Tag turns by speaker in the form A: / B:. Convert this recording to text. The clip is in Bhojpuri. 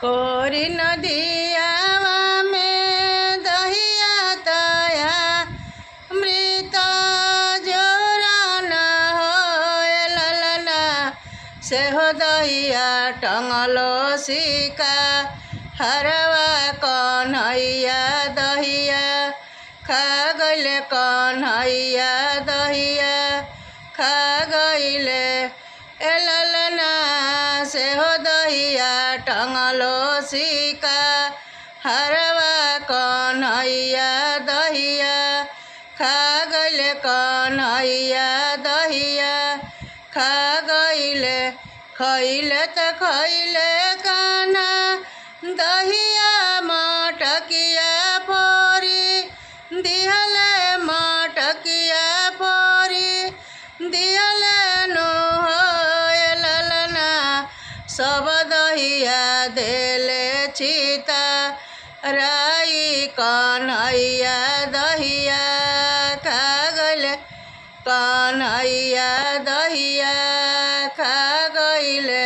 A: कोरी नदियावा में दहिया तया मृत जोरा न होय ललना से हो दहिया टंगलो सिका हरवा कन्हैया दहिया खा गइले कन्हैया दहिया खा गइले ए ललना से हो दहिया टंगलो सिका हरवा कन्हैया दहिया खा गइले कन्हैया दहिया खा गइले खैले त खैले काना दहिया मटकिया फोरी दिहले मटकिया फोरी दिहले नो होय ललना सब दहिया देले चिता राई कन्हैया दहिया खा गइले कन्हैया दहिया खा गइले।